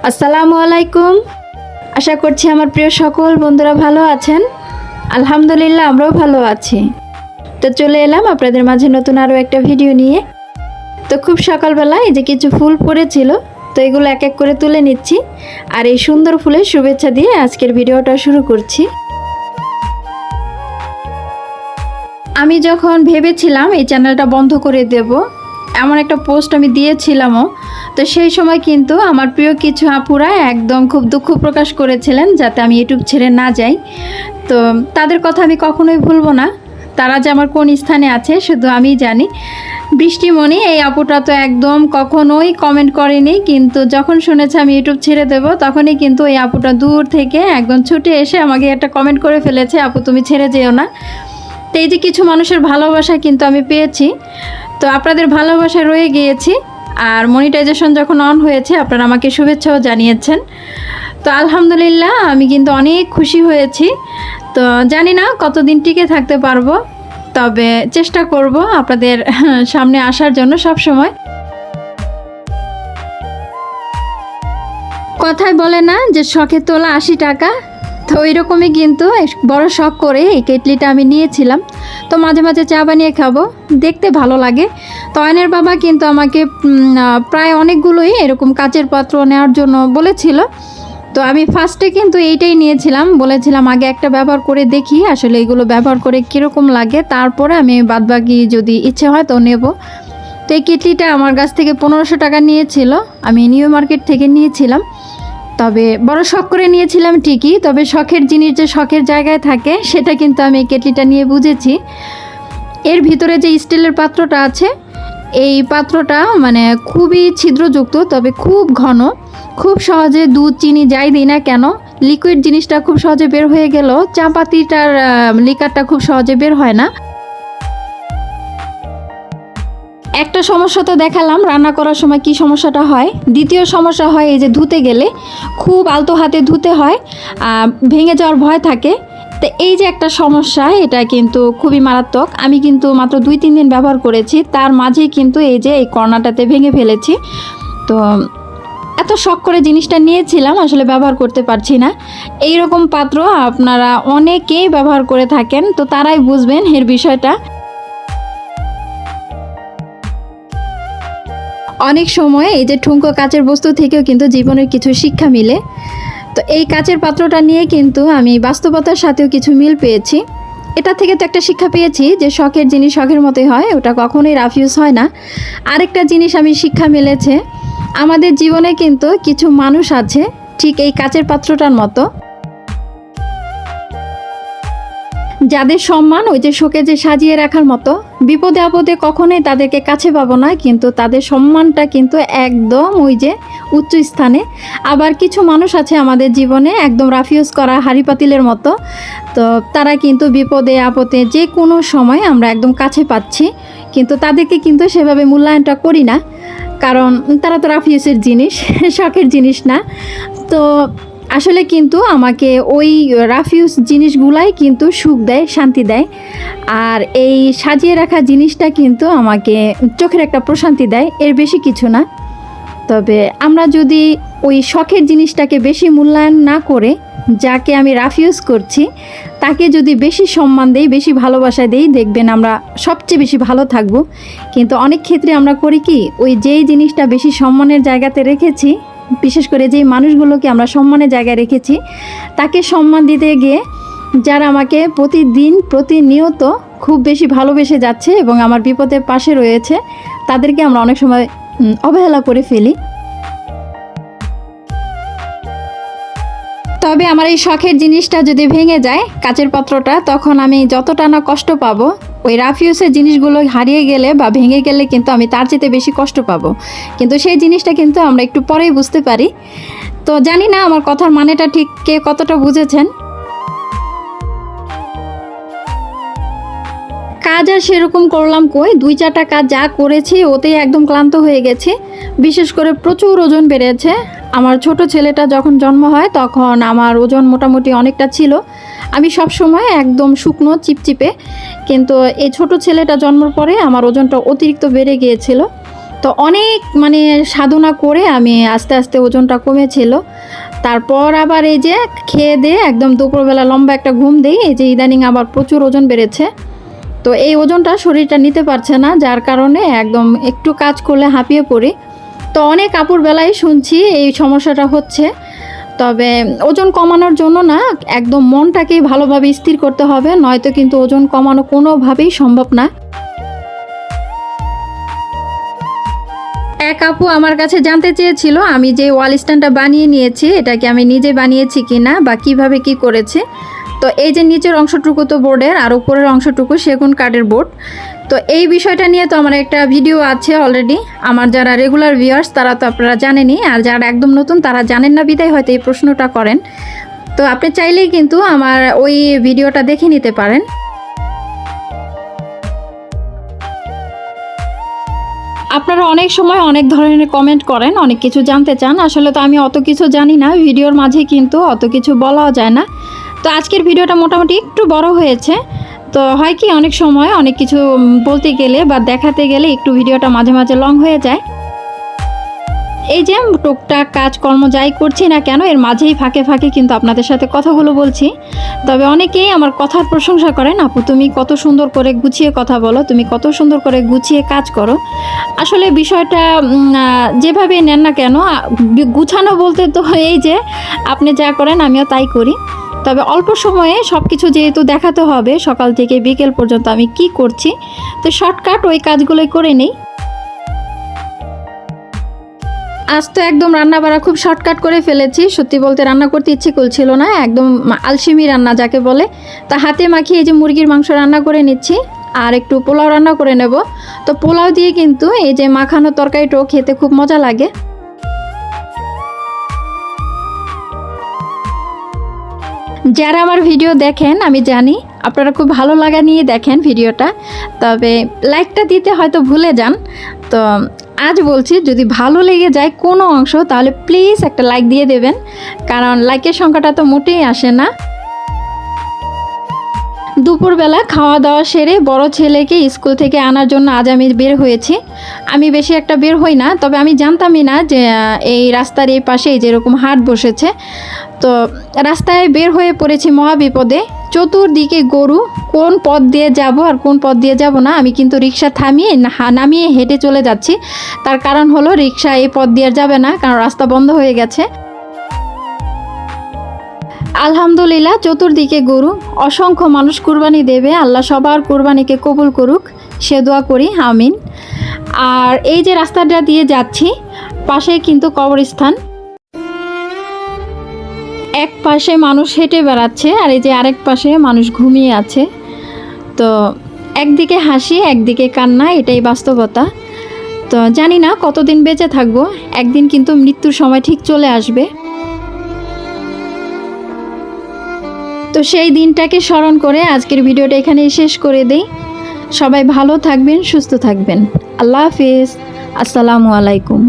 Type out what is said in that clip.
আসসালামু আলাইকুম। আশা করছি আমার প্রিয় সকল বন্ধুরা ভালো আছেন। আলহামদুলিল্লাহ আমরাও ভালো আছি। তো চলে এলাম আপনাদের মাঝে নতুন আরও একটা ভিডিও নিয়ে। তো খুব সকালবেলা এই যে কিছু ফুল পড়েছিল, তো এগুলো এক এক করে তুলে নিচ্ছি আর এই সুন্দর ফুলের শুভেচ্ছা দিয়ে আজকের ভিডিওটা শুরু করছি। আমি যখন ভেবেছিলাম এই চ্যানেলটা বন্ধ করে দেব, এমন একটা পোস্ট আমি দিয়েছিলামও, তো সেই সময় কিন্তু আমার প্রিয় কিছু আপুরা একদম খুব দুঃখ প্রকাশ করেছিলেন যাতে আমি ইউটিউব ছেড়ে না যাই। তো তাদের কথা আমি কখনোই ভুলবো না। তারা যে আমার কোন স্থানে আছে শুধু আমিই জানি। বৃষ্টিমণি এই আপুটা তো একদম কখনোই কমেন্ট করেনি, কিন্তু যখন শুনেছে আমি ইউটিউব ছেড়ে দেব তখনই কিন্তু এই আপুটা দূর থেকে একদম ছুটে এসে আমাকে একটা কমেন্ট করে ফেলেছে, আপু তুমি ছেড়ে যেও না। তো এই যে কিছু মানুষের ভালোবাসা কিন্তু আমি পেয়েছি, তো আপনাদের ভালোবাসা রয়ে গিয়েছি। আর মনিটাইজেশন যখন অন হয়েছে আপনারা আমাকে শুভেচ্ছাও জানিয়েছেন, তো আলহামদুলিল্লাহ আমি কিন্তু অনেক খুশি হয়েছি। তো জানি না কতদিন টিকে থাকতে পারবো, তবে চেষ্টা করব আপনাদের সামনে আসার জন্য সব সময়। কথায় বলে না যে শখে তোলা 80 টাকা, তো ওই রকমই কিন্তু বড় শখ করে এই কেটলিটা আমি নিয়েছিলাম। তো মাঝে মাঝে চা বানিয়ে খাবো, দেখতে ভালো লাগে। তো অয়নের বাবা কিন্তু আমাকে প্রায় অনেকগুলোই এরকম কাচের পাত্র নেওয়ার জন্য বলেছিল। তো আমি ফার্স্টে কিন্তু এইটাই নিয়েছিলাম, বলেছিলাম আগে একটা ব্যবহার করে দেখি আসলে এগুলো ব্যবহার করে কীরকম লাগে, তারপরে আমি বাদবাকি যদি ইচ্ছে হয় তো নেব। তো এই কেটলিটা আমার কাছ থেকে 1500 টাকা নিয়েছিল, আমি নিউ মার্কেট থেকে নিয়েছিলাম। তবে বড় শখ করে নিয়েছিলাম ঠিকই, তবে শখের জিনিস যে শখের জায়গায় থাকে সেটা কিন্তু আমি এই কেটলিটা নিয়ে বুঝেছি। এর ভিতরে যে স্টিলের পাত্রটা আছে, এই পাত্রটা মানে খুবই ছিদ্রযুক্ত, তবে খুব ঘন, খুব সহজে দুধ চিনি যাই দিই না কেন লিকুইড জিনিসটা খুব সহজে বের হয়ে গেল, চা পাতিটার লিকারটা খুব সহজে বের হয় না। একটা সমস্যা তো দেখালাম রান্না করার সময় কি সমস্যাটা হয়, দ্বিতীয় সমস্যা হয় এই যে ধুতে গেলে খুব আলতো হাতে ধুতে হয়, ভেঙে যাওয়ার ভয় থাকে। তো এই যে একটা সমস্যা, এটা কিন্তু খুবই মারাত্মক। আমি কিন্তু মাত্র 2-3 দিন ব্যবহার করেছি, তার মাঝেই কিন্তু এই যে এই কর্নারটাতে ভেঙে ফেলেছি। তো এত শখ করে জিনিসটা নিয়েছিলাম, আসলে ব্যবহার করতে পারছি না। এই রকম পাত্র আপনারা অনেকেই ব্যবহার করে থাকেন, তো তারাই বুঝবেন এর বিষয়টা। অনেক সময় এই যে ঠুনকো কাচের বস্তু থেকেও কিন্তু জীবনের কিছু শিক্ষা মিলে। তো এই কাচের পাত্রটা নিয়ে কিন্তু আমি বাস্তবতার সাথেও কিছু মিল পেয়েছি। এটা থেকে তো একটা শিক্ষা পেয়েছি যে শখের জিনিস শখের মতোই হয়, ওটা কখনোই রাফ ইউজ হয় না। আরেকটা জিনিস আমি শিক্ষা মিলেছে, আমাদের জীবনে কিন্তু কিছু মানুষ আছে ঠিক এই কাচের পাত্রটার মতো, যাদের সম্মান ওই যে শোকেজে সাজিয়ে রাখার মতো। বিপদে আপদে কখনোই তাদেরকে কাছে পাবো না, কিন্তু তাদের সম্মানটা কিন্তু একদম ওই যে উচ্চ স্থানে। আবার কিছু মানুষ আছে আমাদের জীবনে একদম রাফিউজ করা হাঁড়ি পাতিলের মতো, তো তারা কিন্তু বিপদে আপদে যে কোনো সময় আমরা একদম কাছে পাচ্ছি, কিন্তু তাদেরকে কিন্তু সেভাবে মূল্যায়নটা করি না, কারণ তারা তো রাফিউজের জিনিস, শখের জিনিস না। তো আসলে কিন্তু আমাকে ওই রাফিউজ জিনিসগুলাই কিন্তু সুখ দেয়, শান্তি দেয়। আর এই সাজিয়ে রাখা জিনিসটা কিন্তু আমাকে চোখের একটা প্রশান্তি দেয়, এর বেশি কিছু না। তবে আমরা যদি ওই শখের জিনিসটাকে বেশি মূল্যায়ন না করে যাকে আমি রাফিউজ করছি তাকে যদি বেশি সম্মান দেই, বেশি ভালোবাসা দেই, দেখবেন আমরা সবচেয়ে বেশি ভালো থাকব। কিন্তু অনেক ক্ষেত্রে আমরা করি কি, ওই যেই জিনিসটা বেশি সম্মানের জায়গাতে রেখেছি, বিশেষ করে যেই মানুষগুলোকে আমরা সম্মানের জায়গায় রেখেছি তাকে সম্মান দিতে গিয়ে যারা আমাকে প্রতিদিন প্রতিনিয়ত খুব বেশি ভালোবেসে যাচ্ছে এবং আমার বিপদের পাশে রয়েছে, তাদেরকে আমরা অনেক সময় অবহেলা করে ফেলি। তবে আমার এই শখের জিনিসটা যদি ভেঙে যায় কাচের পাত্রটা, তখন আমি যতটা না কষ্ট পাবো, ওই রাফিউসের জিনিসগুলো হারিয়ে গেলে বা ভেঙে গেলে কিন্তু আমি তার চেয়ে বেশি কষ্ট পাবো। কিন্তু সেই জিনিসটা কিন্তু আমরা একটু পরেই বুঝতে পারি। তো জানি না আমার কথার মানেটা ঠিক কে কতটা বুঝেছেন। কাজ আর সেরকম করলাম কই, 2-4টা কাজ যা করেছি ওতেই একদম ক্লান্ত হয়ে গেছি। বিশেষ করে প্রচুর ওজন বেড়েছে। আমার ছোট ছেলেটা যখন জন্ম হয় তখন আমার ওজন মোটামুটি অনেকটা ছিল, আমি সব সময় একদম শুকনো চিপচিপে, কিন্তু এই ছোট ছেলেটা জন্মের পরে আমার ওজনটা অতিরিক্ত বেড়ে গিয়েছিল। তো অনেক মানে সাধনা করে আমি আস্তে আস্তে ওজনটা কমেছিল। তারপর আবার এই যে খেয়ে দিয়ে একদম দুপুরবেলা লম্বা একটা ঘুম দিই, এই যে ইদানিং আবার প্রচুর ওজন বেড়েছে। তো এই ওজনটা শরীরটা নিতে পারছে না, যার কারণে একদম একটু কাজ করলে হাঁপিয়ে পড়ি। তো অনেক আপুর বেলায় শুনছি এই সমস্যাটা হচ্ছে। তবে ওজন কমানোর জন্য না, একদম মনটাকেই ভালোভাবে স্থির করতে হবে, নয়তো কিন্তু ওজন কমানো কোনোভাবেই সম্ভব না। এক আপু আমার কাছে জানতে চেয়েছিল আমি যে ওয়াল স্ট্যান্ডটা বানিয়ে নিয়েছি এটা কি আমি নিজে বানিয়েছি কিনা বা কিভাবে কি করেছি। তো এই যে নিচের অংশটুকু তো বোর্ডের, আর উপরের অংশটুকু সেগুন কাঠের বোর্ড। তো এই বিষয়টা নিয়ে তো আমার একটা ভিডিও আছে অলরেডি। আমার যারা রেগুলার ভিউয়ার্স তারা তো আপনারা জানেনই, আর যারা একদম নতুন তারা জানেন না বিধায় হয়তো এই প্রশ্নটা করেন। তো আপনি চাইলেই কিন্তু আমার ওই ভিডিওটা দেখে নিতে পারেন। আপনারা অনেক সময় অনেক ধরনের কমেন্ট করেন, অনেক কিছু জানতে চান। আসলে তো আমি অত কিছু জানি না, ভিডিওর মাঝে কিন্তু অত কিছু বলাও যায় না। তো আজকের ভিডিওটা মোটামুটি একটু বড় হয়েছে। তো হয় কি অনেক সময় অনেক কিছু বলতে গেলে বা দেখাতে গেলে একটু ভিডিওটা মাঝে মাঝে লং হয়ে যায়। এই যে টুকটাক কাজকর্ম যাই করছি না কেন, এর মাঝেই ফাঁকে ফাঁকে কিন্তু আপনাদের সাথে কথাগুলো বলছি। তবে অনেকেই আমার কথার প্রশংসা করেন, আপু তুমি কত সুন্দর করে গুছিয়ে কথা বলো, তুমি কত সুন্দর করে গুছিয়ে কাজ করো। আসলে বিষয়টা যেভাবে নেন না কেন, গুছানো বলতে তো এই যে আপনি যা করেন আমিও তাই করি। তবে অল্প সময়ে সব কিছু যেহেতু দেখাতে হবে, সকাল থেকে বিকেল পর্যন্ত আমি কি করছি, তো শর্টকাট ওই কাজগুলোই করে নিই। আজ তো একদম রান্না বাড়া খুব শর্টকাট করে ফেলেছি। সত্যি বলতে রান্না করতে ইচ্ছে করছিল না, একদম আলসেমি রান্না যাকে বলে। তা হাতে মাখিয়ে এই যে মুরগির মাংস রান্না করে নিচ্ছি, আর একটু পোলাও রান্না করে নেব। তো পোলাও দিয়ে কিন্তু এই যে মাখানো তরকারিটাও খেতে খুব মজা লাগে। যারা আমার ভিডিও দেখেন আমি জানি আপনারা খুব ভালো লাগা নিয়ে দেখেন ভিডিওটা, তবে লাইকটা দিতে হয়তো ভুলে যান। তো আজ বলছি যদি ভালো লেগে যায় কোনো অংশ তাহলে প্লিজ একটা লাইক দিয়ে দেবেন, কারণ লাইকের সংখ্যাটা তো মোটেই আসে না। দুপুরবেলা খাওয়া দাওয়া সেরে বড় ছেলেকে স্কুল থেকে আনার জন্য আজ আমি বের হয়েছি। আমি বেশি একটা বের হই না, তবে আমি জানতামই না যে এই রাস্তার এই পাশেই যেরকম হাট বসেছে। তো রাস্তায় বের হয়ে পড়েছি মহা বিপদে। চতুর্দিকে গরু, কোন পথ দিয়ে যাব আর কোন পথ দিয়ে যাব না আমি কিন্তু রিক্সা থামিয়ে নামিয়ে হেঁটে চলে যাচ্ছি। তার কারণ হলো রিক্সা এই পথ দিয়ে যাবে না, কারণ রাস্তা বন্ধ হয়ে গেছে। আলহামদুলিল্লাহ চতুর্দিকে গরু, অসংখ্য মানুষ কুরবানি দেবে, আল্লাহ সবার কুরবানিকে কবুল করুক সে দোয়া করি, আমিন। আর এই যে রাস্তাটা দিয়ে যাচ্ছি পাশে কিন্তু কবরস্থান, এক পাশে মানুষ হেঁটে বেড়াচ্ছে আর এই যে আরেক পাশে মানুষ ঘুমিয়ে আছে। তো একদিকে হাসি একদিকে কান্না, এটাই বাস্তবতা। তো জানি না কতদিন বেঁচে থাকবো, একদিন কিন্তু মৃত্যুর সময় ঠিক চলে আসবে। তো সেই দিনটাকে স্মরণ করে আজকের ভিডিওটা এখানেই শেষ করে দেই। সবাই ভালো থাকবেন, সুস্থ থাকবেন। আল্লাহ হাফিজ, আসসালামু আলাইকুম।